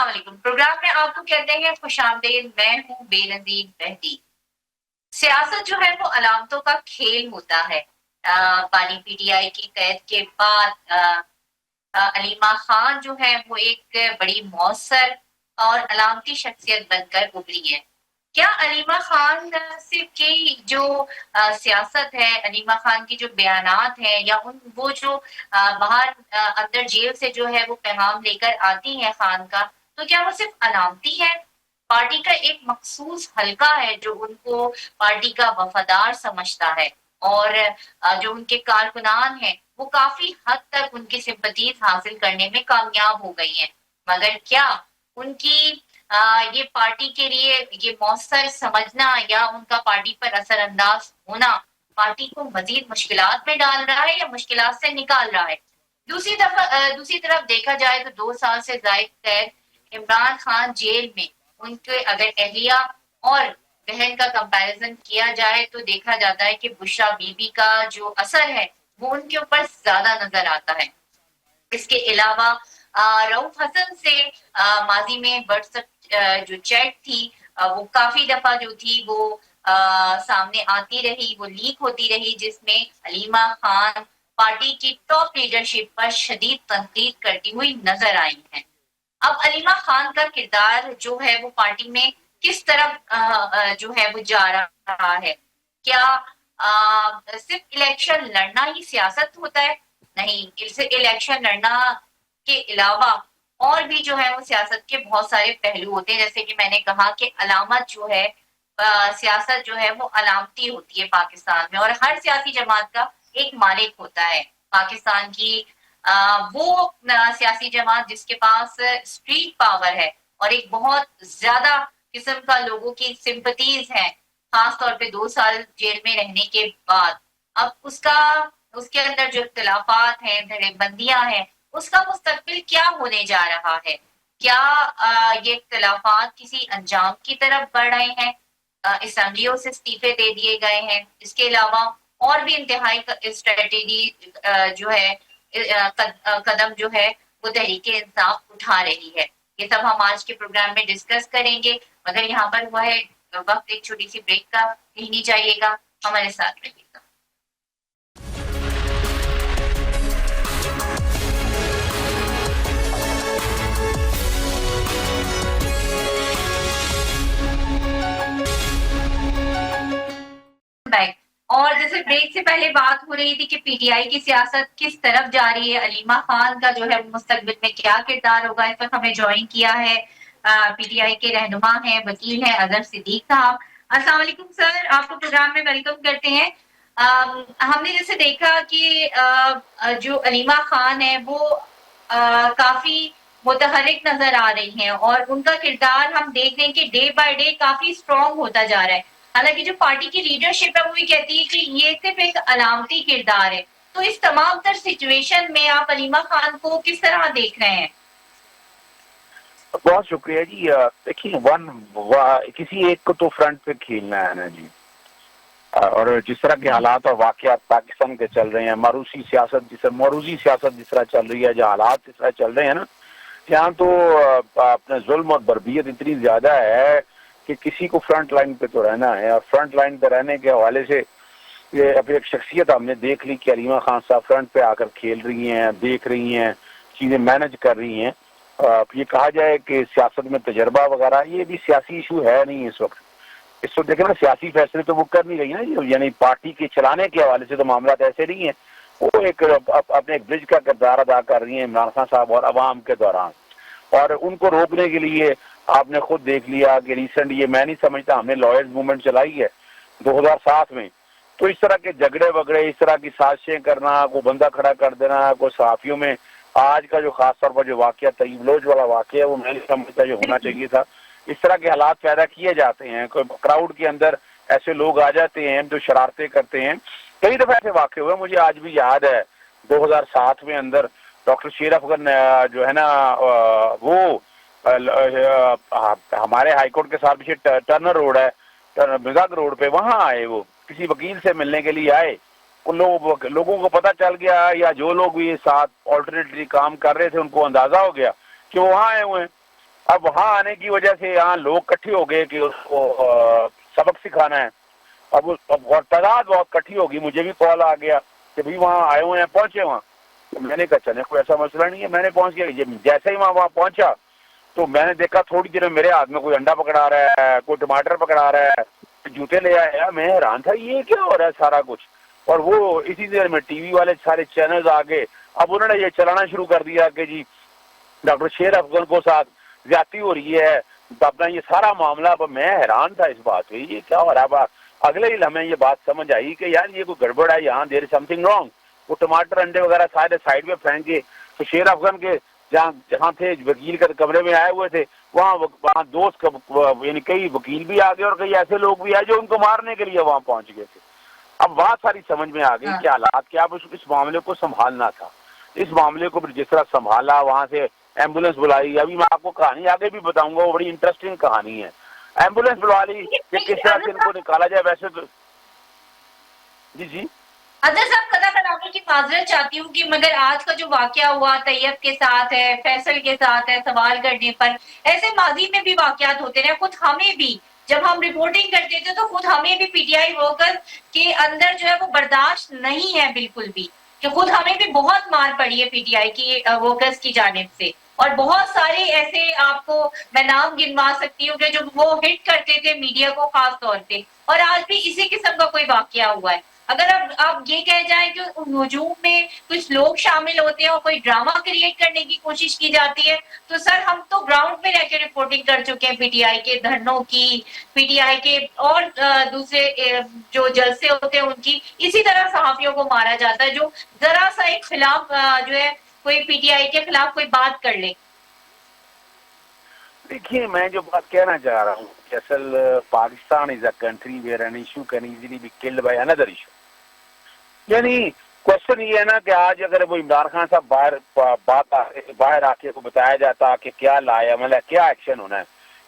السلام علیکم. پروگرام میں آپ کو کہتے ہیں خوش آمدید. میں ہوں بے نظیر مہدی. سیاست جو ہے وہ علامتوں کا کھیل ہوتا ہے. پانی پی ٹی آئی کی قید کے بعد علیمہ خان جو ہے وہ ایک بڑی مؤثر اور علامتی شخصیت بن کر ابھری ہے. کیا علیمہ خان صرف کی جو سیاست ہے، علیمہ خان کی جو بیانات ہیں یا وہ جو باہر اندر جیل سے جو ہے وہ پیغام لے کر آتی ہیں خان کا، تو کیا وہ صرف علامتی ہے؟ پارٹی کا ایک مخصوص حلقہ ہے جو ان کو پارٹی کا وفادار سمجھتا ہے، اور جو ان کے کارکنان ہیں وہ کافی حد تک ان کی سمپتیز حاصل کرنے میں کامیاب ہو گئی ہیں. مگر کیا ان کی یہ پارٹی کے لیے یہ مؤثر سمجھنا یا ان کا پارٹی پر اثر انداز ہونا پارٹی کو مزید مشکلات میں ڈال رہا ہے یا مشکلات سے نکال رہا ہے؟ دوسری طرف دیکھا جائے تو 2 سال سے زائد قید عمران خان جیل میں ان کے اگر اہلیہ اور بہن کا کمپیریزن کیا جائے تو دیکھا جاتا ہے کہ بشرا بی بی کا جو اثر ہے وہ ان کے اوپر زیادہ نظر آتا ہے. اس کے علاوہ رؤف حسن سے ماضی میں واٹس ایپ جو چیٹ تھی وہ کافی دفعہ جو تھی وہ سامنے آتی رہی، وہ لیک ہوتی رہی، جس میں علیمہ خان پارٹی کی ٹاپ لیڈرشپ پر شدید تنقید کرتی ہوئی نظر آئی ہیں. اب علیمہ خان کا کردار جو ہے وہ پارٹی میں کس طرف جو ہے وہ جا رہا ہے؟ کیا صرف الیکشن لڑنا ہی سیاست ہوتا ہے؟ نہیں، الیکشن لڑنا کے علاوہ اور بھی جو ہے وہ سیاست کے بہت سارے پہلو ہوتے ہیں. جیسے کہ میں نے کہا کہ علامت جو ہے سیاست جو ہے وہ علامتی ہوتی ہے پاکستان میں، اور ہر سیاسی جماعت کا ایک مالک ہوتا ہے. پاکستان کی وہ سیاسی جماعت جس کے پاس اسٹریٹ پاور ہے اور ایک بہت زیادہ قسم کا لوگوں کی سمپتیز ہیں، خاص طور پہ 2 سال جیل میں رہنے کے بعد. اب اس کے اندر جو اختلافات ہیں، دھڑے بندیاں ہیں، اس کا مستقبل کیا ہونے جا رہا ہے؟ کیا یہ اختلافات کسی انجام کی طرف بڑھ رہے ہیں؟ اسمبلیوں سے استعفے دے دیے گئے ہیں. اس کے علاوہ اور بھی انتہائی اسٹریٹجی جو ہے قدم جو ہے وہ تحریک انصاف اٹھا رہی ہے. یہ سب ہم آج کے پروگرام میں ڈسکس کریں گے، مگر یہاں پر وہ ہے وقت ایک چھوٹی سی بریک کا نہیں چاہیے گا. ہمارے ساتھ رہیے گا. اور جیسے بریک سے پہلے بات ہو رہی تھی کہ پی ٹی آئی کی سیاست کس طرف جا رہی ہے، علیمہ خان کا جو ہے مستقبل میں کیا کردار ہوگا. اس وقت ہمیں جوائن کیا ہے پی ٹی آئی کے رہنما ہیں، وکیل ہیں اظہر صدیق صاحب. السلام علیکم سر، آپ کو پروگرام میں ویلکم کرتے ہیں. ہم نے جیسے دیکھا کہ جو علیمہ خان ہے وہ کافی متحرک نظر آ رہی ہیں، اور ان کا کردار ہم دیکھ رہے ہیں کہ day by day coffee strong ہوتا جا رہا ہے. حالانکہ جو پارٹی کی لیڈرشپ ہے وہ بھی کہتی ہے کہ یہ صرف ایک علامتی کردار ہے. تو اس تمام تر سچویشن میں آپ علیمہ خان کو کس طرح دیکھ رہے ہیں؟ بہت شکریہ جی. دیکھیے کسی ایک کو تو فرنٹ پہ کھیلنا ہے نا جی، اور جس طرح کے حالات اور واقعات پاکستان کے چل رہے ہیں، معروضی سیاست جس طرح چل رہی ہے، جو حالات جس طرح چل رہے ہیں نا، یہاں تو اپنے ظلم اور بربریت اتنی زیادہ ہے کہ کسی کو فرنٹ لائن پہ تو رہنا ہے. اور فرنٹ لائن پہ رہنے کے حوالے سے یہ اب ایک شخصیت ہم نے دیکھ لی کہ علیمہ خان صاحب فرنٹ پہ آ کر کھیل رہی ہیں، دیکھ رہی ہیں، چیزیں مینج کر رہی ہیں. یہ کہا جائے کہ سیاست میں تجربہ وغیرہ یہ بھی سیاسی ایشو ہے نہیں اس وقت. اس وقت دیکھیں نا، سیاسی فیصلے تو وہ کر نہیں رہی نا، یعنی پارٹی کے چلانے کے حوالے سے تو معاملات ایسے نہیں ہیں. وہ اپنے ایک برج کا کردار ادا کر رہی ہیں عمران خان صاحب اور عوام کے دوران. اور ان کو روکنے کے لیے آپ نے خود دیکھ لیا کہ ریسنٹ یہ میں نہیں سمجھتا ہم نے لائرز موومنٹ چلائی ہے 2007 میں. تو اس طرح کے جھگڑے وگڑے، اس طرح کی سازشیں کرنا، کوئی بندہ کھڑا کر دینا، کوئی صحافیوں میں آج کا جو خاص طور پر جو واقعہ طیب لوج والا واقعہ ہے وہ میں نہیں سمجھتا جو ہونا چاہیے تھا. اس طرح کے حالات پیدا کیے جاتے ہیں، کوئی کراؤڈ کے اندر ایسے لوگ آ جاتے ہیں جو شرارتیں کرتے ہیں. کئی دفعہ ایسے واقع ہوئے، مجھے آج بھی یاد ہے 2007 میں اندر ڈاکٹر شیر افغان جو ہے نا وہ ہمارے ہائی کورٹ کے ساتھ پیچھے ٹرنر روڈ ہے، مزاق روڈ پہ، وہاں آئے، وہ کسی وکیل سے ملنے کے لیے آئے. ان لوگوں کو پتہ چل گیا، یا جو لوگ بھی ساتھ آلٹرنیٹلی کام کر رہے تھے ان کو اندازہ ہو گیا کہ وہ وہاں آئے ہوئے ہیں. اب وہاں آنے کی وجہ سے یہاں لوگ اکٹھے ہو گئے کہ اس کو سبق سکھانا ہے. اب تعداد بہت اکٹھی ہوگی. مجھے بھی کال آ گیا کہ بھائی وہاں آئے ہوئے ہیں, پہنچے وہاں. تو میں نے کہا چلے کوئی ایسا مسئلہ نہیں ہے. میں نے پہنچ گیا. جیسے ہی وہاں پہنچا تو میں نے دیکھا تھوڑی دیر میں میرے ہاتھ میں کوئی انڈا پکڑا رہا ہے, کوئی ٹماٹر پکڑا رہا ہے, جوتے لے آیا. میں حیران تھا یہ کیا ہو رہا ہے سارا کچھ. اور وہ اسی دیر میں ٹی وی والے سارے چینلز آ گئے. اب انہوں نے یہ چلانا شروع کر دیا کہ جی ڈاکٹر شیر افضل کو ساتھ زیادتی ہو رہی ہے, اپنا یہ سارا معاملہ. اب میں حیران تھا اس بات پہ, یہ کیا ہو رہا ہے. اگلے ہی ہمیں یہ بات سمجھ آئی کہ یار یہ کوئی گڑبڑ ہے یہاں, دیر سم تھنگ رانگ. وہ ٹماٹر انڈے وغیرہ سارے سائڈ پہ پھینکے. تو شیر افغان کے جہاں تھے وکیل کے کمرے میں آئے ہوئے تھے, وہاں دوست یعنی کئی وکیل بھی آ گئے اور کئی ایسے لوگ بھی آئے جو ان کو مارنے کے لیے وہاں پہنچ گئے تھے. اب بات ساری سمجھ میں آ گئی کہ حالات کیا. اب اس معاملے کو سنبھالنا تھا. اس معاملے کو جس طرح سنبھالا, وہاں سے ایمبولینس بلائی. ابھی میں آپ کو کہانی آگے بھی بتاؤں گا, وہ بڑی انٹرسٹنگ کہانی ہے. ایمبولینس بلوا لی کہ کس طرح سے ان کو نکالا جائے. ویسے تو جی اجاز صاحب قطع کرانے کی معذرت چاہتی ہوں کہ مگر آج کا جو واقعہ ہوا طیب کے ساتھ ہے, فیصل کے ساتھ ہے, سوال کرنے پر ایسے ماضی میں بھی واقعات ہوتے رہے. خود ہمیں بھی جب ہم رپورٹنگ کرتے تھے تو خود ہمیں بھی پی ٹی آئی ورکر کے اندر جو ہے وہ برداشت نہیں ہے بالکل بھی, کہ خود ہمیں بھی بہت مار پڑی ہے پی ٹی آئی کی ورکرز کی جانب سے. اور بہت سارے ایسے آپ کو میں نام گنوا سکتی ہوں کہ جو وہ ہٹ کرتے تھے میڈیا کو خاص طور پہ, اور آج بھی اسی قسم کا کوئی واقعہ ہوا ہے. اگر اب آپ یہ کہہ جائیں کہ ہجوم میں کچھ لوگ شامل ہوتے ہیں اور کوئی ڈرامہ کریٹ کرنے کی کوشش کی جاتی ہے, تو سر ہم تو گراؤنڈ میں رہ کے رپورٹنگ کر چکے ہیں پی ٹی آئی کے دھرنوں کی, پی ٹی آئی کے اور دوسرے جو جلسے ہوتے ہیں ان کی. اسی طرح صحافیوں کو مارا جاتا ہے جو ذرا سا ایک خلاف جو ہے کوئی پی ٹی آئی کے خلاف کوئی بات کر لے. دیکھیے میں جو بات کہنا چاہ رہا ہوں کہ اصل Pakistan is a country where any issue can easily be killed by under issue. یعنی کوشچن یہ ہے نا کہ آج اگر وہ عمران خان صاحب باہر آ کے کو بتایا جاتا کہ کیا لایا مطلب کیا ایکشن ہونا ہے,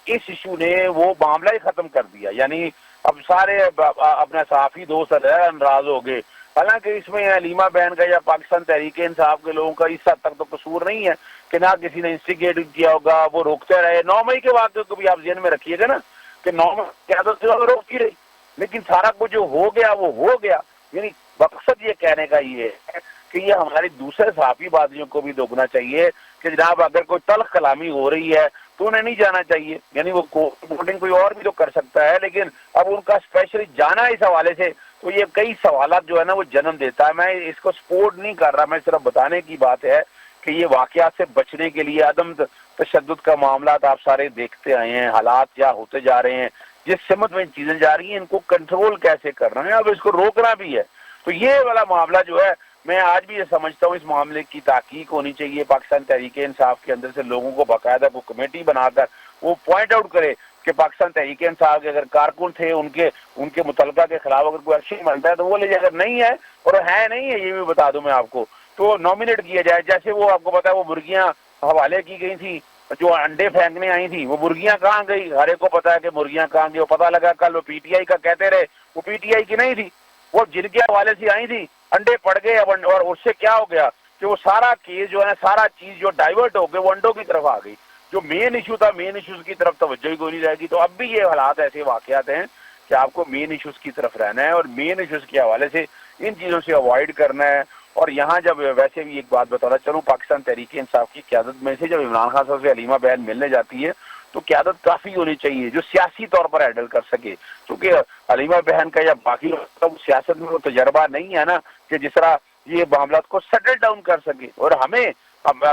اس ایشو نے وہ معاملہ ہی ختم کر دیا. یعنی اب سارے اپنے صحافی دوست ناراض ہو گئے. حالانکہ اس میں علیمہ بہن کا یا پاکستان تحریک انصاف کے لوگوں کا اس حد تک تو قصور نہیں ہے کہ نہ کسی نے انسٹیگیٹ کیا ہوگا, وہ روکتے رہے. 9 مئی کے واقعے کو بھی آپ ذہن میں رکھیے گا نا کہ 9 مئی قیادت سے روکی رہی, لیکن سارا کچھ جو ہو گیا وہ ہو گیا. یعنی مقصد یہ کہنے کا یہ ہے کہ یہ ہماری دوسرے صحافی بازیوں کو بھی روکنا چاہیے کہ جناب اگر کوئی تلخ کلامی ہو رہی ہے تو انہیں نہیں جانا چاہیے. یعنی وہ رپورٹنگ کوئی اور بھی تو کر سکتا ہے, لیکن اب ان کا اسپیشلی جانا اس حوالے سے تو یہ کئی سوالات جو ہے نا وہ جنم دیتا ہے. میں اس کو سپورٹ نہیں کر رہا, میں صرف بتانے کی بات ہے کہ یہ واقعات سے بچنے کے لیے عدم تشدد کا معاملات آپ سارے دیکھتے آئے ہیں. حالات کیا ہوتے جا رہے ہیں, جس سمت میں چیزیں جا رہی ہیں ان کو کنٹرول کیسے کرنا ہے, اب اس کو روکنا بھی ہے. تو یہ والا معاملہ جو ہے میں آج بھی یہ سمجھتا ہوں اس معاملے کی تحقیق ہونی چاہیے. پاکستان تحریک انصاف کے اندر سے لوگوں کو باقاعدہ وہ کمیٹی بنا کر وہ پوائنٹ آؤٹ کرے کہ پاکستان تحریک انصاف کے اگر کارکن تھے ان کے متعلقہ کے خلاف اگر کوئی ایکشن بنتا ہے تو وہ لے جائے. اگر نہیں ہے اور ہے نہیں ہے, یہ بھی بتا دوں میں آپ کو, تو نامینیٹ کیا جائے. جیسے وہ آپ کو پتا ہے وہ مرغیاں حوالے کی گئی تھی جو انڈے پھینکنے آئی تھی, وہ مرغیاں کہاں گئی, ہر ایک کو پتا ہے کہ مرغیاں کہاں گئی. وہ پتا لگا کل وہ پی ٹی آئی کا کہتے رہے, وہ پی ٹی آئی کی نہیں تھی, وہ جن کے حوالے سے آئی تھی انڈے پڑ گئے. اور اس سے کیا ہو گیا کہ وہ سارا کیس جو ہے نا سارا چیز جو ڈائیورٹ ہو گئے وہ انڈوں کی طرف آ گئی. جو مین ایشو تھا مین ایشوز کی طرف توجہ ہی کوئی نہیں رہے گی. تو اب بھی یہ حالات ایسے واقعات ہیں کہ آپ کو مین ایشوز کی طرف رہنا ہے اور مین ایشوز کے حوالے سے ان چیزوں سے اوائڈ کرنا ہے. اور یہاں جب ویسے بھی ایک بات بتانا چلوں, پاکستان تحریک انصاف کی قیادت میں سے جب عمران خان صاحب سے علیمہ بہن ملنے جاتی ہے تو قیادت کافی ہونی چاہیے جو سیاسی طور پر ہینڈل کر سکے, کیونکہ علیمہ بہن کا یا باقی سیاست میں وہ تجربہ نہیں ہے نا کہ جس طرح یہ معاملات کو سیٹل ڈاؤن کر سکے. اور ہمیں اب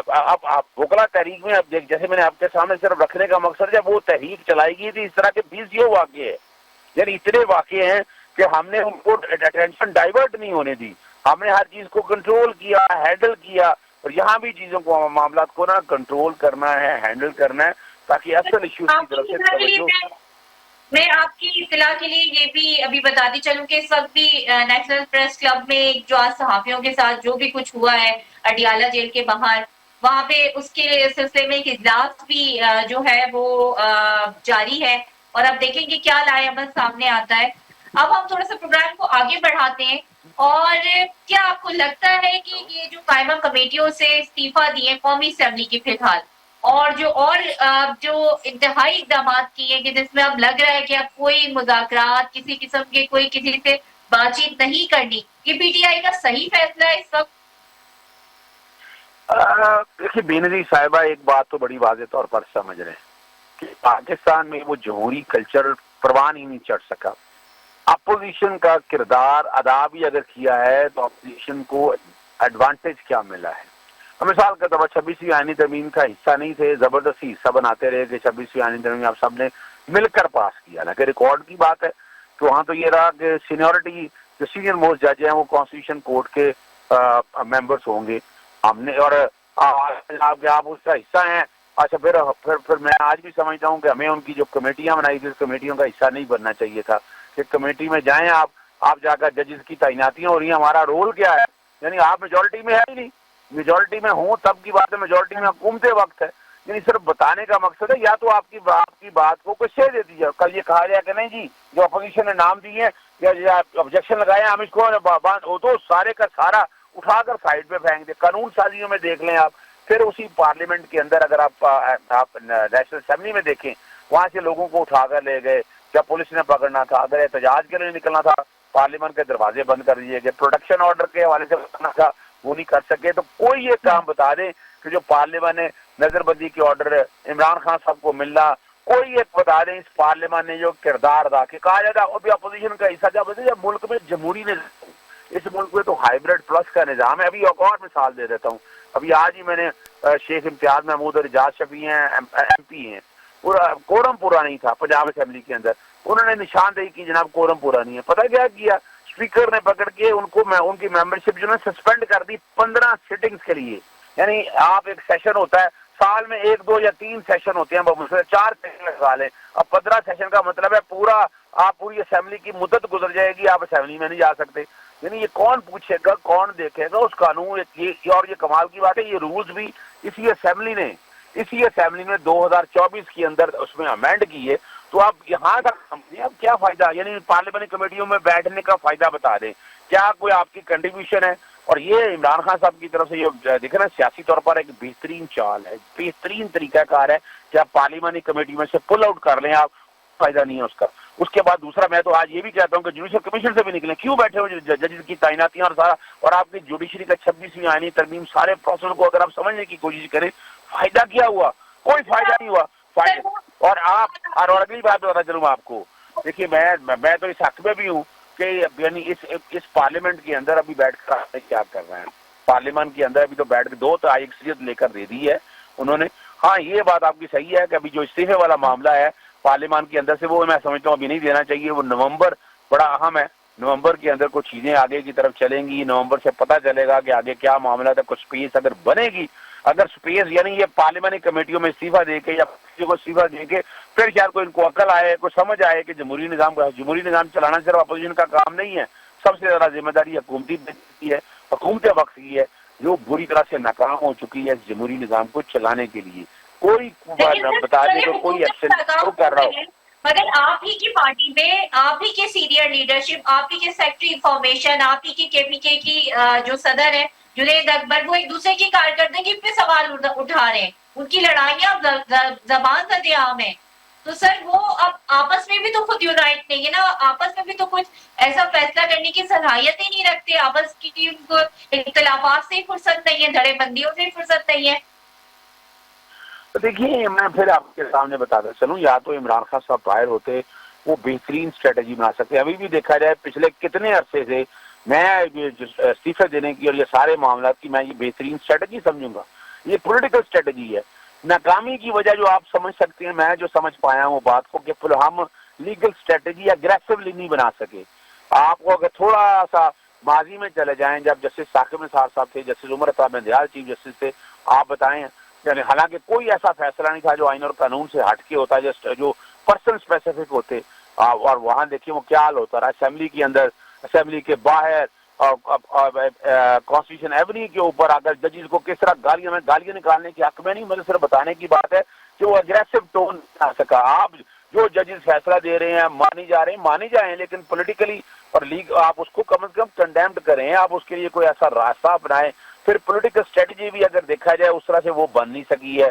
وکلا تحریک میں اب جیسے میں نے آپ کے سامنے صرف رکھنے کا مقصد جب وہ تحریک چلائی گئی تھی اس طرح کے 20 واقعے ہیں, یعنی اتنے واقعے ہیں کہ ہم نے ان کو اٹینشن ڈائیورٹ نہیں ہونے دی. ہم نے ہر چیز کو کنٹرول کیا, ہینڈل کیا. اور یہاں بھی چیزوں کو معاملات کو نا کنٹرول کرنا ہے, ہینڈل کرنا ہے تاکہ اصل ایشوز کی طرف سے توجہ. میں آپ کی اطلاع کے لیے یہ بھی ابھی بتاتی چلوں کہ اس وقت بھی نیشنل پریس کلب میں جو آج صحافیوں کے ساتھ جو بھی کچھ ہوا ہے اڈیالہ جیل کے باہر, وہاں پہ اس کے سلسلے میں ایک اجلاس بھی جو ہے وہ جاری ہے, اور اب دیکھیں گے کیا لائے عمل سامنے آتا ہے. اب ہم تھوڑا سا پروگرام کو آگے بڑھاتے ہیں. اور کیا آپ کو لگتا ہے کہ یہ جو قائمہ کمیٹیوں سے استعفیٰ دیے قومی اسمبلی کی فی الحال, اور جو انتہائی اقدامات کیے ہیں کہ جس میں اب لگ رہا ہے کہ اب کوئی مذاکرات کسی قسم کے کوئی کسی سے بات چیت نہیں کرنی، یہ پی ٹی آئی کا صحیح فیصلہ ہے اس وقت؟ دیکھیے بینظیر صاحبہ ایک بات تو بڑی واضح طور پر سمجھ رہے ہیں کہ پاکستان میں وہ جمہوری کلچر پروان ہی نہیں چڑھ سکا. اپوزیشن کا کردار ادا بھی اگر کیا ہے تو اپوزیشن کو ایڈوانٹیج کیا ملا ہے. مثال کے طور پر 26ویں آئینی ترمیم کا حصہ نہیں تھے، زبردستی حصہ بناتے رہے کہ 26ویں آئینی ترمیم آپ سب نے مل کر پاس کیا. نہ کہ ریکارڈ کی بات ہے کہ وہاں تو یہ رہا کہ سینیورٹی جو سینئر موسٹ جج ہیں وہ کانسٹیٹیوشن کورٹ کے ممبرس ہوں گے. ہم نے اور آپ اس کا حصہ ہیں. اچھا پھر میں آج بھی سمجھتا ہوں کہ ہمیں ان کی جو کمیٹیاں بنائی تھی اس کمیٹیوں کا حصہ نہیں بننا چاہیے تھا کہ کمیٹی میں جائیں آپ جا کر ججز کی تعیناتیاں ہو رہی ہیں، ہمارا رول کیا ہے؟ یعنی آپ میجورٹی میں ہے ہی نہیں. میجورٹی میں ہوں تب کی بات ہے، میجورٹی میں حکومت وقت ہے. یعنی صرف بتانے کا مقصد ہے یا تو آپ کی بات کو کوئی شے دے دیجیے. کل یہ کہا جائے کہ نہیں جی جو اپوزیشن نے نام دیے ہیں یا آبجیکشن لگائے ہیں ہم اس کو ہو تو سارے کا سارا اٹھا کر سائڈ پہ پھینک دے. قانون سازیوں میں دیکھ لیں آپ، پھر اسی پارلیمنٹ کے اندر اگر آپ نیشنل اسمبلی میں دیکھیں وہاں سے لوگوں کو اٹھا کر لے گئے. جب پولیس نے پکڑنا تھا، اگر احتجاج کے لیے نکلنا تھا پارلیمنٹ کے دروازے بند کر دیے گئے. پروٹیکشن آرڈر کے حوالے سے بتانا تھا وہ نہیں کر سکے. تو کوئی یہ کام بتا دیں کہ جو پارلیمان نے نظر بندی کے آرڈر عمران خان صاحب کو ملنا، کوئی ایک بتا دیں اس پارلیمان نے جو کردار ادا کہ کہا جاتا ہے ابھی اپوزیشن کا حصہ جب ملک میں جمہوری نظام، اس ملک میں تو ہائیبریڈ پلس کا نظام ہے. ابھی ایک اور مثال دے دیتا ہوں. ابھی آج ہی میں نے شیخ امتیاز محمود اور اجاز شفیع ہیں ایم پی ہیں، پورا کورم پورا نہیں تھا پنجاب اسمبلی کے اندر. انہوں نے نشاندہی کی جناب کورم پورا نہیں ہے. پتہ کیا کیا؟ اسپیکر نے پکڑ کے ان کی ممبرشپ جو ہے سسپینڈ کر دی 15 سٹنگز کے لیے. یعنی آپ ایک سیشن ہوتا ہے سال میں 1 2 یا 3 سیشن ہوتے ہیں، 4 سیشن لگا لیں. اب 15 سیشن کا مطلب ہے پوری اسمبلی کی مدت گزر جائے گی، آپ اسمبلی میں نہیں جا سکتے. یعنی یہ کون پوچھے گا، کون دیکھے گا اس قانون اور یہ کمال کی بات ہے یہ رولز بھی اسی اسمبلی میں 2024 کے اندر اس میں امینڈ کیے. تو آپ یہاں تک سمجھیں اب کیا فائدہ؟ یعنی پارلیمانی کمیٹیوں میں بیٹھنے کا فائدہ بتا دیں، کیا کوئی آپ کی کنٹریبیوشن ہے؟ اور یہ عمران خان صاحب کی طرف سے یہ دیکھیں نا سیاسی طور پر ایک بہترین چال ہے، بہترین طریقہ کار ہے کہ آپ پارلیمانی کمیٹی میں سے پل آؤٹ کر لیں، آپ فائدہ نہیں ہے اس کا. اس کے بعد دوسرا میں تو آج یہ بھی کہتا ہوں کہ جوڈیشل کمیشن سے بھی نکلیں. کیوں بیٹھے ہوئے ججز کی تعیناتیاں اور سارا، اور آپ کی جوڈیشری کا 26ویں آئینی ترمیم سارے پروسیس کو اگر آپ سمجھنے کی کوشش کریں فائدہ کیا ہوا؟ کوئی فائدہ نہیں ہوا. فائدہ اور اگلی بات بتا چلوں آپ کو، دیکھیے میں تو اس حق میں بھی ہوں کہ یعنی اس پارلیمنٹ کے اندر ابھی بیٹھ کر آپ کیا کر رہے ہیں. پارلیمنٹ کے اندر ابھی تو بیٹھ کے 2 تو اکثریت لے کر دے دی ہے انہوں نے. ہاں یہ بات آپ کی صحیح ہے کہ ابھی جو استعفے والا معاملہ ہے پارلیمان کے اندر سے وہ میں سمجھتا ہوں ابھی نہیں دینا چاہیے. وہ نومبر بڑا اہم ہے، نومبر کے اندر کچھ چیزیں آگے کی طرف چلیں گی. نومبر سے پتہ چلے گا کہ آگے کیا معاملہ ہے. کچھ سپیس اگر بنے گی، اگر سپیس یعنی یہ پارلیمانی کمیٹیوں میں استعفیٰ دے کے یا کسی کو استعفیٰ دے کے پھر شاید کوئی ان کو عقل آئے، کوئی سمجھ آئے کہ جمہوری نظام چلانا صرف اپوزیشن کا کام نہیں ہے. سب سے زیادہ ذمہ داری حکومتی کی ہے، حکومت وقت کی ہے جو بری طرح سے ناکام ہو چکی ہے جمہوری نظام کو چلانے کے لیے. کوئی بتا دے کہ کوئی ایکشن کر رہا ہو. مگر آپ ہی کی پارٹی میں آپ ہی کے سینئر لیڈرشپ، آپ ہی کے سیکٹری انفارمیشن، آپ ہی کے پی کے کی جو صدر ہے جنید اکبر، وہ ایک دوسرے کی کارکردگی پہ سوال اٹھا رہے ہیں. ان کی لڑائیاں زبان زد عام ہے. تو سر وہ اب آپس میں بھی تو خود یونائٹ نہیں ہے نا، آپس میں بھی تو کچھ ایسا فیصلہ کرنے کی صلاحیت ہی نہیں رکھتے. آپس کی ان کو اختلافات سے فرصت نہیں ہے، دھڑے بندیوں سے فرصت نہیں ہے. تو دیکھیے میں پھر آپ کے سامنے بتاتا چلوں، یا تو عمران خان صاحب باہر ہوتے وہ بہترین اسٹریٹجی بنا سکتے. ابھی بھی دیکھا جائے پچھلے کتنے عرصے سے میں استعفے دینے کی اور یہ سارے معاملات کی میں یہ بہترین اسٹریٹجی سمجھوں گا. یہ پولیٹیکل اسٹریٹجی ہے. ناکامی کی وجہ جو آپ سمجھ سکتے ہیں، میں جو سمجھ پایا ہوں بات کو کہ ہم لیگل اسٹریٹجی اگریسولی نہیں بنا سکے. آپ کو اگر تھوڑا سا ماضی میں چلے جائیں جب جسٹس ثاقب نثار صاحب تھے، justice Umar Ata Bandial chief justice تھے، آپ بتائیں یعنی حالانکہ کوئی ایسا فیصلہ نہیں تھا جو آئین اور قانون سے ہٹ کے ہوتا ہے، جو پرسن اسپیسیفک ہوتے. اور وہاں دیکھیے وہ کیا حال ہوتا رہا اسمبلی کے اندر، اسمبلی کے باہر، کانسٹیٹیوشن ایونیو کے اوپر اگر ججز کو کس طرح گالیاں نکالنے کے حق میں نہیں. مجھے صرف بتانے کی بات ہے کہ وہ اگریسو ٹون نہ سکا. آپ جو ججز فیصلہ دے رہے ہیں مانی جائیں لیکن پولیٹیکلی اور لیگ آپ اس کو کم از کم کنڈیمڈ کریں. آپ اس کے لیے کوئی ایسا راستہ اپنائیں. پھر پولیٹیکل اسٹریٹجی بھی اگر دیکھا جائے اس طرح سے وہ بن نہیں سکی ہے.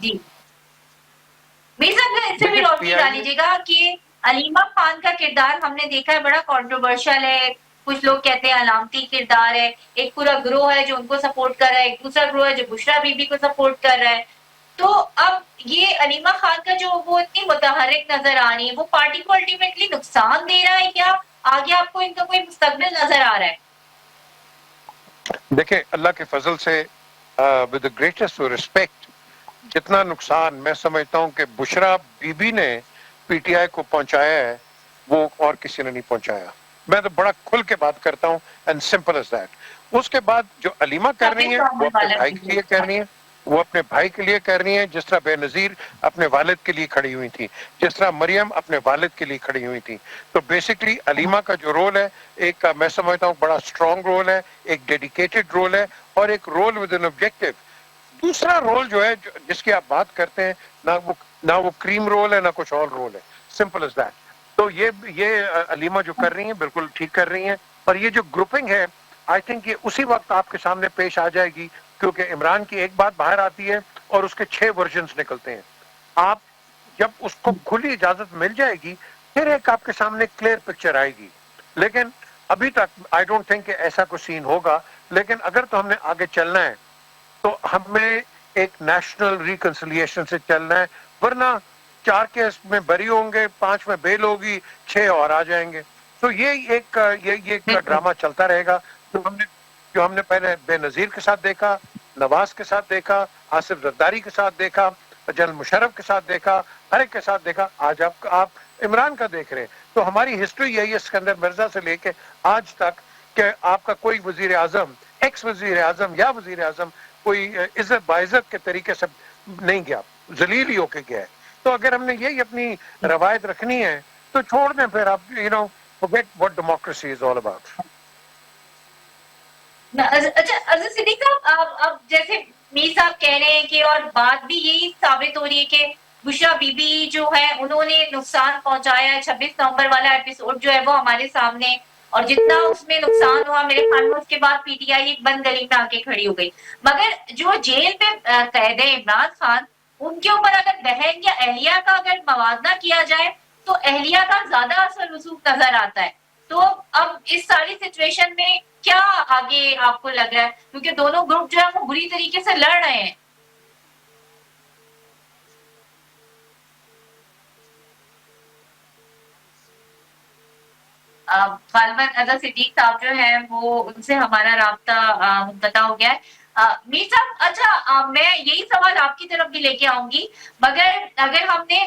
جی میرزا صاحب اس سے بھی دیکھیں روشنی پی آئی ڈال دیجیے گا کہ علیمہ خان کا کردار ہم نے دیکھا ہے بڑا کنٹروورشل ہے. کچھ لوگ کہتے ہیں علامتی کردار ہے. ایک پورا گروہ ہے جو ان کو سپورٹ کر رہا ہے, ایک دوسرا گروہ ہے جو بشرا بی بی کو سپورٹ کر رہا ہے. تو اب یہ علیمہ خان کا جو وہ اتنی متحرک نظر آ رہی ہے, وہ پارٹی کو الٹیمیٹلی نقصان دے رہا ہے یا آگے آپ کو ان کا کوئی مستقبل نظر آ رہا ہے؟ دیکھیں اللہ کے فضل سے ود دا گریٹسٹ ریسپیکٹ, جتنا نقصان میں سمجھتا ہوں کہ بشرا بی بی نے پی ٹی آئی کو پہنچایا ہے وہ اور کسی نے نہیں پہنچایا. میں تو بڑا کھل کے بات کرتا ہوں, اینڈ سمپل از دیٹ. اس کے بعد جو علیمہ کر رہی ہیں وہ اپنے بھائی کے لیے کر رہی ہیں, وہ اپنے بھائی کے لیے کر رہی ہیں, جس طرح بے نظیر اپنے والد کے لیے کھڑی ہوئی تھی, جس طرح مریم اپنے والد کے لیے کھڑی ہوئی تھی. تو بیسکلی علیمہ کا جو رول ہے ایک میں سمجھتا ہوں بڑا اسٹرانگ رول ہے, ایک ڈیڈیکیٹڈ رول ہے, اور ایک رول ود این آبجیکٹو. دوسرا رول جو ہے جس کی آپ بات کرتے ہیں, نہ وہ کریم رول ہے نہ کچھ اور رول ہے, سمپل از دیٹ. تو یہ علیمہ جو کر رہی ہیں بالکل ٹھیک کر رہی ہیں. اور یہ جو گروپنگ ہے آئی تھنک یہ اسی وقت آپ کے سامنے پیش آ جائے گی, کیونکہ عمران کی ایک بات باہر آتی ہے اور اس کے 6 ورژنز نکلتے ہیں. آپ جب اس کو کھلی اجازت مل جائے گی پھر ایک آپ کے سامنے کلیئر پکچر آئے گی. لیکن ابھی تک آئی ڈونٹ تھنک کہ ایسا کوئی سین ہوگا. لیکن اگر تو ہم نے آگے چلنا ہے تو ہمیں ایک نیشنل ریکنسیلیشن سے چلنا ہے, ورنہ 4 کیس میں بری ہوں گے, 5 میں بیل ہوگی, 6 اور آ جائیں گے. تو یہ ایک ڈرامہ چلتا رہے گا جو ہم نے پہلے بے نظیر کے ساتھ دیکھا, نواز کے ساتھ دیکھا, آصف زرداری کے ساتھ دیکھا, جنرل مشرف کے ساتھ دیکھا, ہر ایک کے ساتھ دیکھا, آج آپ عمران کا دیکھ رہے ہیں. تو ہماری ہسٹری یہی ہے اسکندر مرزا سے لے کے آج تک کہ آپ کا کوئی وزیر اعظم, ایکس وزیر اعظم یا وزیر اعظم کوئی عزت باعزت کے طریقے سے نہیں گیا, ذلیل ہی ہو کے گیا ہے. تو اگر ہم نے یہی اپنی روایت رکھنی ہے تو چھوڑ دیں پھر آپ forget what democracy is all about. اچھا عزیز صدیق صاحب, اب جیسے میر صاحب کہہ رہے ہیں کہ اور بات بھی یہی ثابت ہو رہی ہے کہ بشرا بی بی جو ہے انہوں نے نقصان پہنچایا ہے. 26 نومبر والا ایپیسوڈ جو ہے وہ ہمارے سامنے, اور جتنا اس میں نقصان ہوا میرے خیال میں اس کے بعد پی ٹی آئی ایک بند گلی میں آ کے کھڑی ہو گئی. مگر جو جیل پہ قید ہے عمران خان, ان کے اوپر اگر بہن یا اہلیہ کا اگر موازنہ کیا جائے تو اہلیہ کا زیادہ اثر رسوخ نظر آتا ہے. تو اب اس ساری سچویشن میں کیا آگے آپ کو لگ رہا ہے, کیونکہ دونوں گروپ جو ہے وہ بری طریقے سے لڑ رہے ہیں. غالباً اگر صدیق صاحب جو ہے وہ ان سے ہمارا رابطہ منقطع ہو گیا ہے. میر صاحب اچھا, میں یہی سوال آپ کی طرف بھی لے کے آؤں گی, مگر اگر ہم نے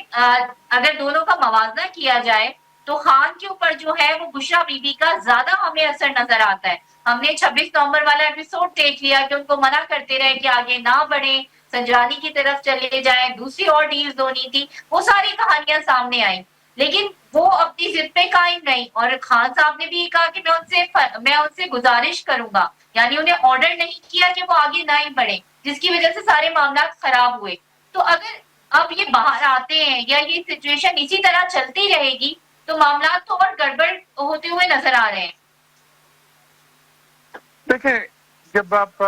اگر دونوں کا موازنہ کیا جائے تو خان کے اوپر جو ہے وہ بشرا بی بی کا زیادہ ہمیں اثر نظر آتا ہے. ہم نے 26 نومبر والا ایپیسوڈ دیکھ لیا کہ ان کو منع کرتے رہے کہ آگے نہ بڑھیں, سنجرانی کی طرف چلے جائیں, دوسری اور ڈیلز ہونی تھی, وہ ساری کہانیاں سامنے آئیں. لیکن وہ اپنی ضد پہ قائم نہیں, اور خان صاحب نے بھی یہ کہا کہ میں ان سے گزارش کروں گا, یعنی انہیں آرڈر نہیں کیا کہ وہ آگے نہ ہی بڑھیں, جس کی وجہ سے سارے معاملات خراب ہوئے. تو اگر اب یہ باہر آتے ہیں یا یہ سچویشن اسی طرح چلتی رہے گی تو معاملات تو اور گڑبڑ ہوتے ہوئے نظر آ رہے ہیں. دیکھیں جب آپ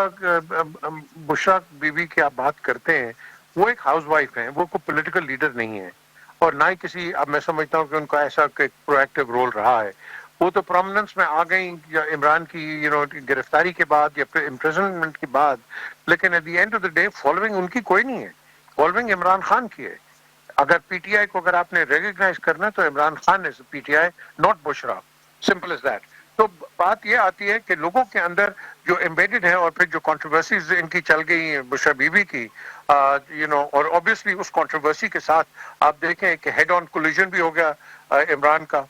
بشرا بی بی کی آپ بات کرتے ہیں, وہ ایک ہاؤس وائف ہیں, وہ کوئی پولیٹیکل لیڈر نہیں ہے, اور نہ ہی کسی, اب میں سمجھتا ہوں کہ ان کا ایسا پرو ایکٹیو رول رہا ہے. وہ تو پرومیننس میں آ گئیں عمران کی گرفتاری کے بعد یا امپریزنمنٹ کے بعد, لیکن at the end of the day following ان کی کوئی نہیں ہے, فالوئنگ عمران خان کی ہے. اگر پی ٹی آئی کو اگر آپ نے ریکگنائز کرنا تو Imran Khan is P T I, not Bushra, simple is that. تو بات یہ آتی ہے کہ لوگوں کے اندر جو امبیڈڈ ہے, اور پھر جو کنٹروورسیز ان کی چل گئی بشرا بی بی کی, اور obviously اس کنٹروورسی کے ساتھ آپ دیکھیں کہ ہیڈ آن کولیجن بھی ہو گیا عمران کا,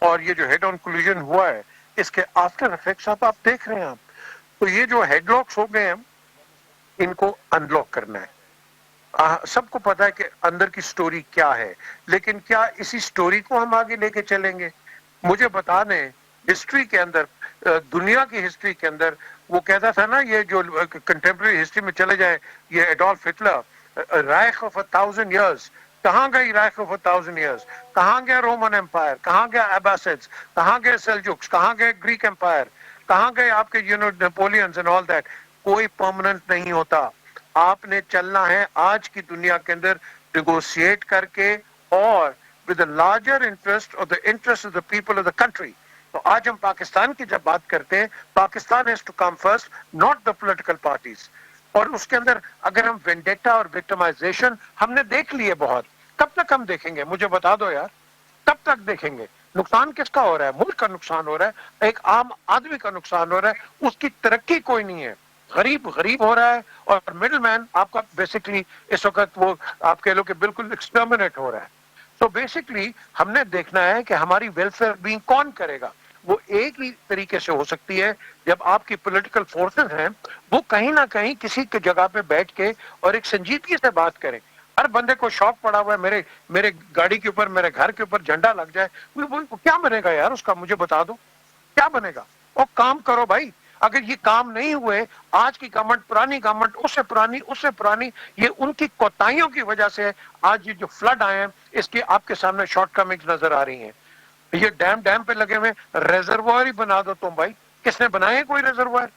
اور یہ جو ہیڈ آن کولیجن ہوا ہے اس کے آفٹر افیکٹس آپ دیکھ رہے ہیں آپ. تو یہ جو ہیڈ لاکس ہو گئے ہیں ان کو ان لاک کرنا ہے. سب کو پتا ہے کہ اندر کی سٹوری کیا ہے, لیکن کیا اسی سٹوری کو ہم آگے لے کے چلیں گے؟ مجھے بتا دیں ہسٹری کے اندر, دنیا کی ہسٹری کے اندر, وہ کہتا تھا نا, یہ جو کنٹمپرری ہسٹری میں چلے جائیں, یہ ایڈولف ہٹلر, رائخ آف 1000 ایئرس, کہاں گئی رائخ آف 1000 ایئرس؟ کہاں گیا رومن امپائر, کہاں گیا عباسیڈس, کہاں گئے سیلجوکس, کہاں گئے گریک امپائر, کہاں گئے آپ کے نیپولینز اینڈ آل دیٹ؟ کوئی پرماننٹ نہیں ہوتا. آپ نے چلنا ہے آج کی دنیا کے اندر نیگوشیٹ کر کے اور with the larger interest or the interest of the people of the country. تو آج ہم پاکستان کی جب بات کرتے ہیں Pakistan has to come first, not the political parties. اور اس کے اندر اگر ہم وینڈیٹا اور وکٹمائزیشن ہم نے دیکھ لیے بہت، کب تک ہم دیکھیں گے؟ مجھے بتا دو یار، کب تک دیکھیں گے؟ نقصان کس کا ہو رہا ہے؟ ملک کا نقصان ہو رہا ہے، ایک عام آدمی کا نقصان ہو رہا ہے، اس کی ترقی کوئی نہیں ہے، غریب غریب ہو رہا ہے، اور مڈل مین آپ کا بیسکلی اس وقت وہ آپ کہہ لو کہ بالکل ایکسٹرمنیٹ ہو رہا ہے. تو بیسکلی ہم نے دیکھنا ہے کہ ہماری ویلفیئر بینگ کون کرے گا. وہ ایک ہی طریقے سے ہو سکتی ہے جب آپ کی پولیٹیکل فورسز ہیں وہ کہیں نہ کہیں کسی کی جگہ پہ بیٹھ کے اور ایک سنجیدگی سے بات کریں. ہر بندے کو شوق پڑا ہوا ہے میرے گاڑی کے اوپر، میرے گھر کے اوپر جھنڈا لگ جائے، وہ کیا بنے گا یار؟ اس کا مجھے بتا دو کیا بنے گا؟ اور کام کرو بھائی. اگر یہ کام نہیں ہوئے، آج کی گورنمنٹ، پرانی گورنمنٹ، اس سے پرانی، یہ ان کی کوتاہیوں کی وجہ سے آج یہ جو فلڈ آئے ہیں اس کی آپ کے سامنے شارٹ کمنگز نظر آ رہی ہیں. یہ ڈیم پہ لگے ہوئے ریزروائر ہی بنا دو تم بھائی. کس نے بنائے ہیں کوئی ریزروائر؟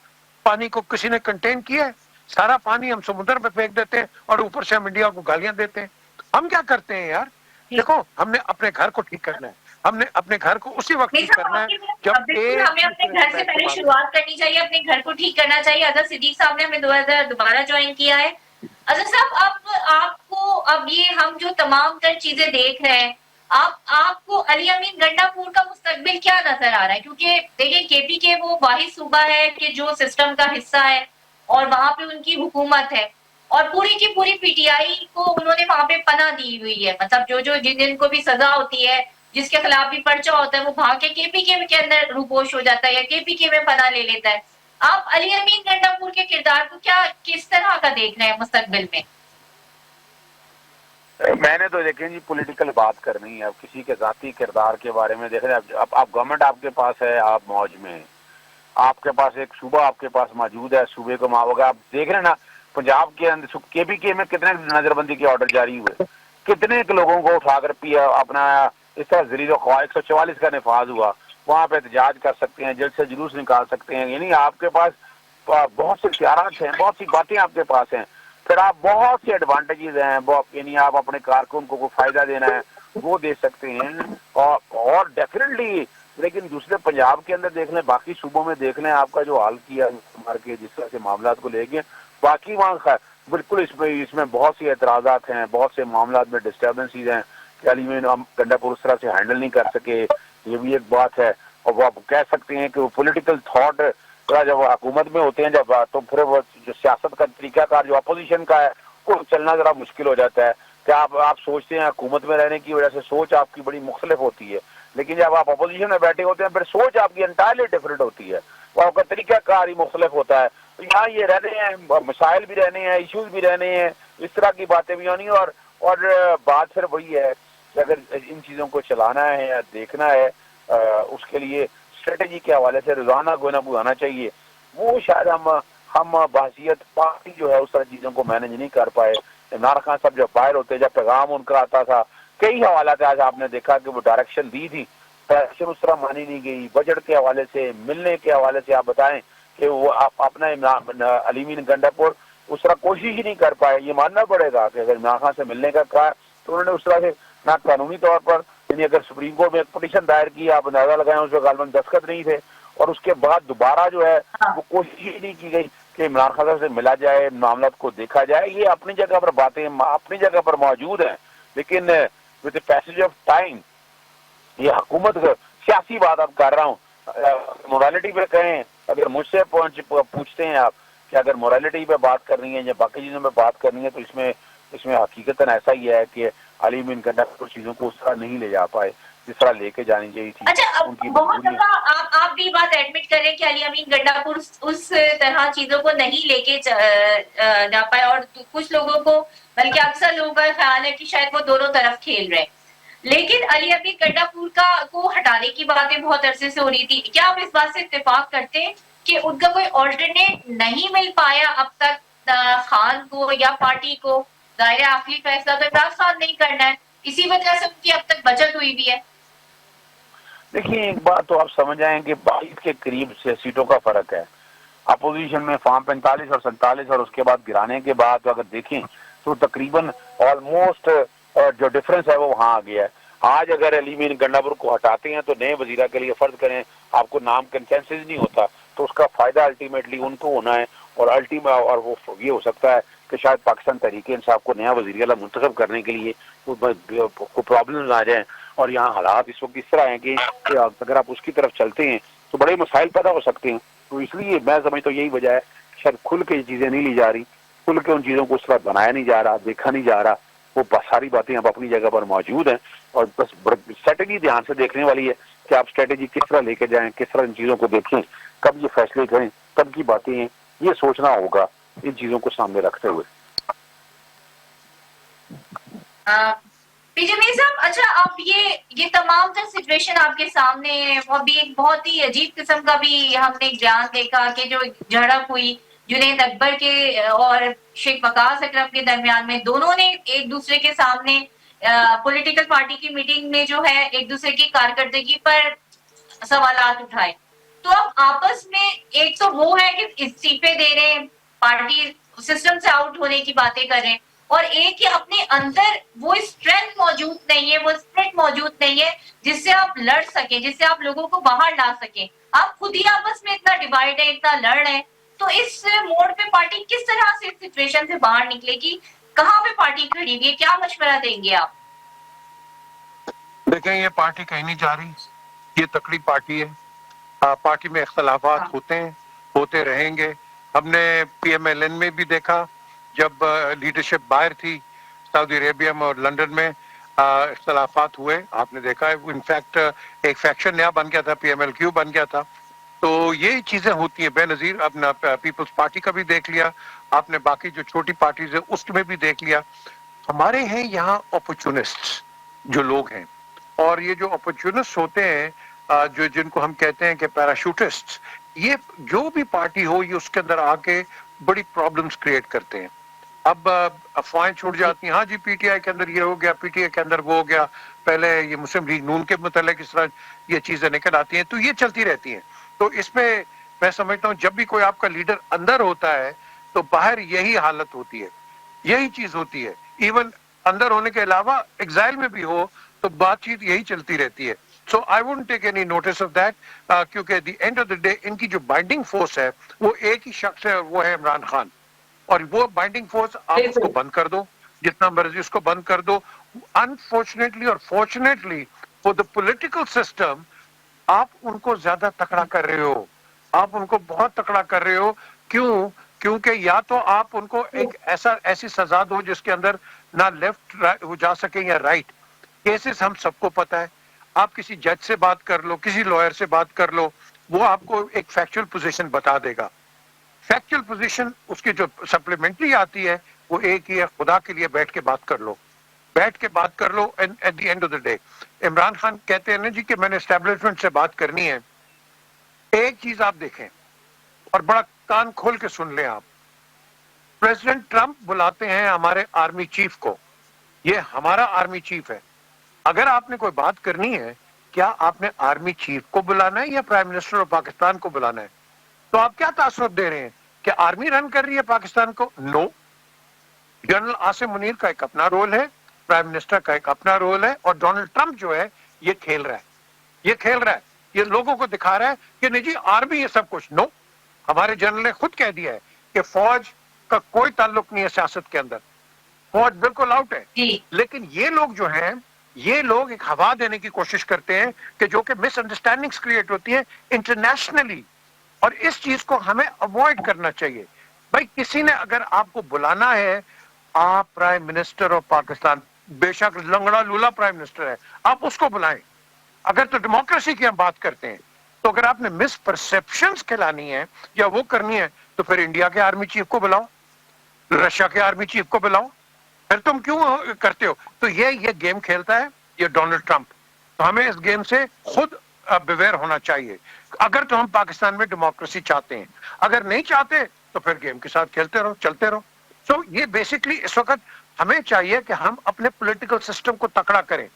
پانی کو کسی نے کنٹین کیا ہے؟ سارا پانی ہم سمندر میں پھینک دیتے ہیں اور اوپر سے ہم انڈیا کو گالیاں دیتے ہیں. ہم کیا کرتے ہیں یار؟ دیکھو ہم نے اپنے گھر کو ٹھیک کرنا ہے، ہم نے اپنے گھر کو اسی وقت ٹھیک کرنا ہے جب بالکل ایک ہمیں اپنے دوسرے گھر سے بیٹھ کے پہلے بات کریں. شروعات کرنی چاہیے، اپنے گھر کو ٹھیک کرنا چاہیے. اظہر صدیق صاحب نے ہمیں دوبارہ جوائن کیا ہے. اظہر صاحب اب آپ کو اب یہ ہم جو تمام تر چیزیں دیکھ رہے ہیں، آپ کو علی امین گنڈا پور کا مستقبل کیا نظر آ رہا ہے؟ کیونکہ دیکھیں کے پی کے وہ واحد صوبہ ہے کہ جو سسٹم کا حصہ ہے اور وہاں پہ ان کی حکومت ہے، اور پوری کی پوری پی ٹی آئی کو انہوں نے وہاں پہ پناہ دی ہوئی ہے. مطلب جن کو بھی سزا ہوتی ہے، جس کے خلاف بھی پرچہ ہوتا ہے، وہ بھاگ کے پی کے اندر روپوش ہو جاتا ہے یا کے پی کے میں پناہ لے لیتا ہے. آپ علی امین گنڈا پور کے کردار کو کس طرح کا دیکھ رہے ہیں مستقبل میں؟ میں نے تو دیکھیں جی پولیٹیکل بات کرنی ہے، اب کسی کے ذاتی کردار کے بارے میں دیکھ رہے ہیں. اب گورنمنٹ آپ کے پاس ہے، آپ موج میں ہیں، آپ کے پاس ایک صوبہ آپ کے پاس موجود ہے، صوبے کو اگر آپ دیکھ رہے ہیں نا پنجاب کے اندر کے پی کے میں کتنے نظر بندی کے آرڈر جاری ہوئے، کتنے لوگوں کو اٹھا کر پیا اپنا اس طرح ذلیل و خوار 144 کا نفاذ ہوا، وہاں پہ احتجاج کر سکتے ہیں، جلد سے جلوس نکال سکتے ہیں. یعنی آپ کے پاس بہت سے اختیارات ہیں، بہت سی باتیں آپ کے پاس ہیں. پھر آپ بہت سے ایڈوانٹیجز ہیں، یعنی آپ اپنے کارکن کو کوئی فائدہ دینا ہے وہ دے سکتے ہیں. اور ڈیفینیٹلی لیکن دوسرے پنجاب کے اندر دیکھ لیں، باقی صوبوں میں دیکھ لیں، آپ کا جو حال کیا مار کے جس طرح سے معاملات کو لے گئے، باقی وہاں بالکل اس میں بہت سی اعتراضات ہیں، بہت سے معاملات میں ڈسٹربنسز ہیں کہ علی امین گنڈا پور اس طرح سے ہینڈل نہیں کر سکے، یہ بھی ایک بات ہے. اور وہ آپ کہہ سکتے ہیں کہ وہ پولیٹیکل تھاٹ جب حکومت میں ہوتے ہیں جب تو پھر وہ جو سیاست کا طریقہ کار جو اپوزیشن کا ہے وہ چلنا ذرا مشکل ہو جاتا ہے کہ آپ سوچتے ہیں حکومت میں رہنے کی وجہ سے سوچ آپ کی بڑی مختلف ہوتی ہے، لیکن جب آپ اپوزیشن میں بیٹھے ہوتے ہیں پھر سوچ آپ کی انٹائرلی ڈفرینٹ ہوتی ہے، وہ آپ کا طریقہ کار ہی مختلف ہوتا ہے. یہاں یہ رہنے ہیں، مسائل بھی رہنے ہیں، ایشوز بھی رہنے ہیں، اس طرح کی باتیں بھی ہونی. اور بات پھر وہی ہے کہ اگر ان چیزوں کو چلانا ہے یا دیکھنا ہے اس کے لیے اسٹریٹجی کے حوالے سے روزانہ کوئی نہ کوئی آنا چاہیے. وہ شاید ہم بحثیت پارٹی جو ہے اس طرح چیزوں کو مینج نہیں کر پائے. عمران خان صاحب جب باہر ہوتے، جب پیغام ان کا آتا تھا، کئی حوالات آج آپ نے دیکھا کہ وہ ڈائریکشن دی تھی، ڈائریکشن اس طرح مانی نہیں گئی. بجٹ کے حوالے سے، ملنے کے حوالے سے آپ بتائیں کہ وہ آپ اپنا علی امین گنڈا پور اس طرح کوشش ہی نہیں کر پائے. یہ ماننا پڑے گا کہ اگر عمران خان سے ملنے کا کہا تو انہوں نے اس طرح سے نہ قانونی طور پر، یعنی اگر سپریم کورٹ میں ایک پٹیشن دائر کی، آپ اندازہ لگائیں اس پہ غالباً دستخط نہیں تھے، اور اس کے بعد دوبارہ جو ہے وہ کوشش ہی نہیں کی گئی کہ عمران خان صاحب سے ملا جائے، معاملات کو دیکھا جائے. یہ اپنی جگہ پر باتیں اپنی جگہ پر موجود ہیں، لیکن with the passage of time یہ حکومت سیاسی بات اب کر رہا ہوں، مورالٹی پہ کہیں اگر مجھ سے پوچھتے ہیں آپ کہ اگر مورالٹی پہ بات کرنی ہے یا باقی چیزوں پہ بات کرنی ہے تو اس میں حقیقتاً ایسا ہی ہے کہ علی امین گنڈا پور چیزوں کو اس طرح نہیں لے جا پائے جس طرح لے کے جانی چاہیے تھی. اچھا، ان کی بہت مجبوری دفعہ آپ بھی بات ایڈمٹ کریں کہ علی امین گنڈا پور اس طرح چیزوں کو نہیں لے کے جا پائے، اور کچھ لوگوں کو، بلکہ اکثر لوگوں کا خیال ہے کہ شاید وہ دونوں طرف کھیل رہے. لیکن علی امین گنڈا پور کو ہٹانے کی باتیں بہت عرصے سے ہو رہی تھی. کیا آپ اس بات سے اتفاق کرتے ہیں کہ ان کا کوئی آلٹرنیٹ نہیں مل پایا اب تک خان کو یا پارٹی کو؟ ظاہر آخری فیصلہ تو عمران خان نہیں کرنا ہے، اسی وجہ سے ان کی اب تک بچت ہوئی بھی ہے. دیکھیے ایک بات تو آپ سمجھ آئیں کہ 22 کے قریب سے سیٹوں کا فرق ہے، اپوزیشن میں فارم 45 اور 47 اور اس کے بعد گرانے کے بعد اگر دیکھیں تو تقریباً آلموسٹ جو ڈفرنس ہے وہ وہاں آ گیا ہے. آج اگر علی مین گنڈاپور کو ہٹاتے ہیں تو نئے وزیرہ کے لیے فرض کریں آپ کو نام کنسنسس نہیں ہوتا تو اس کا فائدہ الٹیمیٹلی ان کو ہونا ہے, اور وہ یہ ہو سکتا ہے کہ شاید پاکستان تحریک انصاف کو نیا وزیر اعلیٰ منتخب کرنے کے لیے کوئی پرابلمز آ جائیں. اور یہاں حالات اس وقت اس طرح ہیں کہ اگر آپ اس کی طرف چلتے ہیں تو بڑے مسائل پیدا ہو سکتے ہیں. تو اس لیے میں سمجھتا ہوں یہی وجہ ہے شاید کھل کے یہ چیزیں نہیں لی جا رہی, کھل کے ان چیزوں کو اس طرح بنایا نہیں جا رہا, دیکھا نہیں جا رہا. وہ ساری باتیں اب اپنی جگہ پر موجود ہیں اور بس اسٹریٹجی دھیان سے دیکھنے والی ہے کہ آپ اسٹریٹجی کس طرح لے کے جائیں, کس طرح ان چیزوں کو دیکھیں, کب یہ فیصلے کریں, کب کی باتیں ہیں, یہ سوچنا ہوگا ان چیزوں کو سامنے رکھتے ہوئے. پی جے میر صاحب, اچھا آپ یہ تمام تر سچویشن آپ کے سامنے ہے, وہ بھی ایک بہت ہی عجیب قسم کا بھی ہم نے ایک بیان دیکھا کہ جو جھڑپ ہوئی جنید اکبر کے اور شیخ وقاص اکرم کے درمیان میں, دونوں نے ایک دوسرے کے سامنے پولیٹیکل پارٹی کی میٹنگ میں جو ہے ایک دوسرے کی کارکردگی پر سوالات اٹھائے. تو اب آپس میں ایک تو وہ ہے کہ استعفے دے رہے ہیں, پارٹی سسٹم سے آؤٹ ہونے کی باتیں کر رہے ہیں, اور ایک ہی اپنے اندر وہ اسٹرینتھ موجود نہیں ہے, وہ اسپرٹ موجود نہیں ہے جس سے آپ لڑ سکیں, جس سے آپ لوگوں کو باہر لا سکیں. آپ خود ہی آپس میں اتنا ڈیوائڈ ہے, اتنا لڑ ہے, تو اس موڑ پہ پارٹی کس طرح سے اس سچویشن سے باہر نکلے گی؟ کہاں پہ پارٹی کھڑی ہوئی ہے؟ کیا مشورہ دیں گے آپ؟ دیکھیں یہ پارٹی کہیں نہیں جا رہی, یہ تکڑی پارٹی ہے. پارٹی میں اختلافات ہوتے ہیں, ہوتے رہیں گے. ہم نے پی ایم ایل این میں بھی دیکھا جب لیڈرشپ باہر تھی سعودی عربیہ میں اور لنڈن میں اختلافات ہوئے, آپ نے دیکھا ہے. انفیکٹ ایک فیکشن نیا بن گیا تھا, پی ایم ایل کیو بن گیا تھا. تو یہ چیزیں ہوتی ہیں بے نظیر. اپنا پیپلز پارٹی کا بھی دیکھ لیا آپ نے, باقی جو چھوٹی پارٹیز ہیں اس میں بھی دیکھ لیا. ہمارے ہیں یہاں اپرچونسٹ جو لوگ ہیں, اور یہ جو اپرچونسٹ ہوتے ہیں جو جن کو ہم کہتے ہیں کہ پیراشوٹسٹ, یہ جو بھی پارٹی ہو یہ اس کے اندر آ کے بڑی پرابلمز کریٹ کرتے ہیں. اب افواہیں چھوٹ جاتی ہیں, ہاں جی پی ٹی آئی کے اندر یہ ہو گیا, پی ٹی آئی کے اندر وہ ہو گیا, پہلے یہ مسلم لیگ نون کے متعلق اس طرح یہ چیزیں نکل آتی ہیں, تو یہ چلتی رہتی ہیں. تو اس میں میں سمجھتا ہوں جب بھی کوئی آپ کا لیڈر اندر ہوتا ہے تو باہر یہی حالت ہوتی ہے, یہی چیز ہوتی ہے. ایون اندر ہونے کے علاوہ ایگزائل میں بھی ہو تو بات چیت یہی چلتی رہتی ہے. So I won't take any notice of that, کیونکہ at the end of the day ان کی جو بائنڈنگ فورس ہے وہ ایک ہی شخص ہے, اور وہ ہے عمران خان. اور وہ بائنڈنگ فورس آپ اس کو بند کر دو, جتنا مرضی اس کو بند کر دو. انفارچونیٹلی اور fortunately for the political system آپ ان کو زیادہ تکڑا کر رہے ہو, آپ ان کو بہت تکڑا کر رہے ہو. کیوں؟ کیونکہ یا تو آپ ان کو ایک ایسی سزا دو جس کے اندر نہ لیفٹ وہ جا سکے یا رائٹ. کیسز ہم سب کو پتا ہے, آپ کسی جج سے بات کر لو, کسی لائر سے بات کر لو, وہ آپ کو ایک فیکچوئل پوزیشن بتا دے گا. فیکچوئل پوزیشن اس کی جو سپلیمنٹری آتی ہے وہ ایک ہی ہے, خدا کے لیے بیٹھ کے بات کر لو, بیٹھ کے بات کر لو. At the end of the day Imran Khan کہتے ہیں نا جی کہ میں نے اسٹیبلشمنٹ سے بات کرنی ہے. ایک چیز آپ دیکھیں اور بڑا کان کھول کے سن لیں آپ, پریزیڈنٹ ٹرمپ بلاتے ہیں ہمارے آرمی چیف کو, یہ ہمارا آرمی چیف ہے. اگر آپ نے کوئی بات کرنی ہے, کیا آپ نے آرمی چیف کو بلانا ہے یا پرائم منسٹر آف پاکستان کو بلانا ہے؟ تو آپ کیا تاثر دے رہے ہیں کہ آرمی رن کر رہی ہے پاکستان کو؟ نو. جنرل عاصم منیر کا ایک اپنا رول ہے, پرائم منسٹر کا ایک اپنا رول ہے, اور ڈونلڈ ٹرمپ جو ہے یہ کھیل رہا ہے, یہ کھیل رہا ہے, یہ لوگوں کو دکھا رہا ہے کہ نہیں جی آرمی یہ سب کچھ. نو, ہمارے جنرل نے خود کہہ دیا ہے کہ فوج کا کوئی تعلق نہیں ہے سیاست کے اندر, فوج بالکل آؤٹ ہے. لیکن یہ لوگ جو ہیں یہ لوگ ایک ہوا دینے کی کوشش کرتے ہیں کہ جو کہ مس انڈرسٹینڈنگز کریٹ ہوتی ہیں انٹرنیشنلی, اور اس چیز کو ہمیں اوائڈ کرنا چاہیے. بھائی کسی نے اگر آپ کو بلانا ہے, آپ پرائم منسٹر آف پاکستان, بے شک لنگڑا لولا پرائم منسٹر ہے, آپ اس کو بلائیں. اگر تو ڈیموکریسی کی ہم بات کرتے ہیں تو اگر آپ نے مس پرسپشنز کھلانی ہے یا وہ کرنی ہے تو پھر انڈیا کے آرمی چیف کو بلاؤ, رشیا کے آرمی چیف کو بلاؤ, پھر تم کیوں کرتے ہو؟ تو یہ گیم کھیلتا ہے یہ ڈونلڈ ٹرمپ. تو ہمیں اس گیم سے خود بیویئر ہونا چاہیے اگر تو ہم پاکستان میں ڈیموکریسی چاہتے ہیں. اگر نہیں چاہتے تو پھر گیم کے ساتھ کھیلتے رہو, چلتے رہو. سو یہ بیسکلی اس وقت ہمیں چاہیے کہ ہم اپنے پولیٹیکل سسٹم کو تکڑا کریں.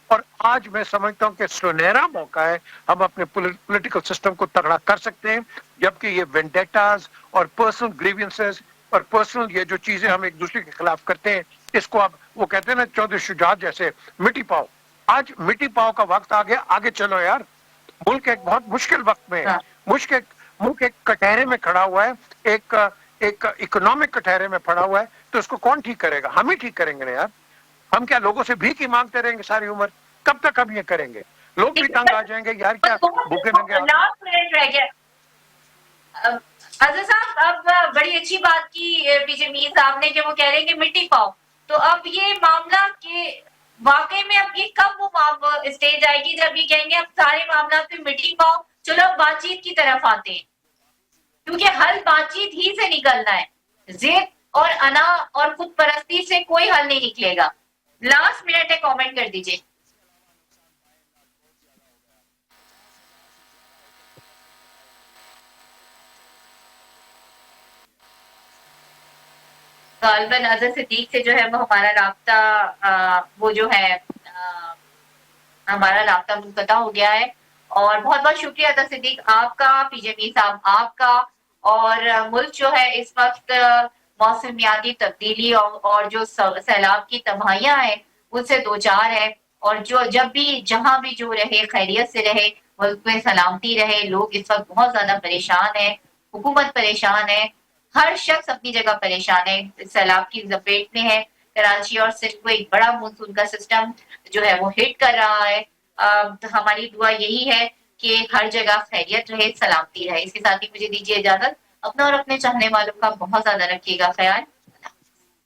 اور آج میں سمجھتا ہوں کہ سنہرا موقع ہے, ہم اپنے پولیٹیکل سسٹم کو تگڑا کر سکتے ہیں, جبکہ یہ وینڈیٹاز اور پرسنل گریوینسز اور پرسنل یہ جو چیزیں ہم ایک دوسرے کے خلاف کرتے ہیں, اس کو اب وہ کہتے ہیں نا چودھری شجاعت جیسے مٹی پاؤ. آج مٹی پاؤ کا وقت آ گیا, آگے چلو یار. ملک ایک بہت مشکل وقت میں ہے, ملک ایک کٹہرے میں کھڑا ہوا ہے, ایک اکنامک کٹہرے میں پڑا ہوا ہے, تو اس کو کون ٹھیک کرے گا؟ ہم ہی ٹھیک کریں گے نا یار. ہم کیا لوگوں سے بھیک ہی مانگتے رہیں گے ساری عمر؟ کب تک ہم یہ کریں گے؟ لوگ بھی تنگ آ جائیں گے یار, کیا بھوکے ننگے لاسٹ منٹ رہ گیا. اظہر صاحب اب بڑی اچھی بات کی پی جے میر صاحب نے کہ وہ کہہ رہے ہیں کہ مٹی پاؤ. تو اب یہ معاملہ کہ واقعی میں اب یہ کب وہ اسٹیج آئے گی جب یہ کہیں گے اب سارے معاملات پہ مٹی پاؤ, چلو اب بات چیت کی طرف آتے ہیں, کیونکہ حل بات چیت ہی سے نکلنا ہے. ضد اور انا اور خود پرستی سے کوئی حل نہیں نکلے گا. لاسٹ منٹ ہے, کامنٹ کر دیجئے. غالباً اظہر صدیق سے جو ہے وہ ہمارا رابطہ وہ جو ہے ہمارا رابطہ منقطع ہو گیا ہے. اور بہت بہت شکریہ اظہر صدیق آپ کا, پی جے میر صاحب آپ کا. اور ملک جو ہے اس وقت موسمیاتی تبدیلی اور جو سیلاب کی تباہیاں ہیں ان سے دوچار ہے. اور جو جب بھی جہاں بھی جو رہے خیریت سے رہے, ملک میں سلامتی رہے. لوگ اس وقت بہت زیادہ پریشان ہیں, حکومت پریشان ہے, ہر شخص اپنی جگہ پریشان ہے, سیلاب کی زپیٹ میں ہے. کراچی اور سندھ کو ایک بڑا مونسون کا سسٹم جو ہے وہ ہٹ کر رہا ہے. ہماری دعا یہی ہے کہ ہر جگہ خیریت رہے, سلامتی رہے. اس کے ساتھ ہی مجھے دیجیے اجازت. اپنا اور اپنے چاہنے والوں کا بہت زیادہ رکھیے گا خیال.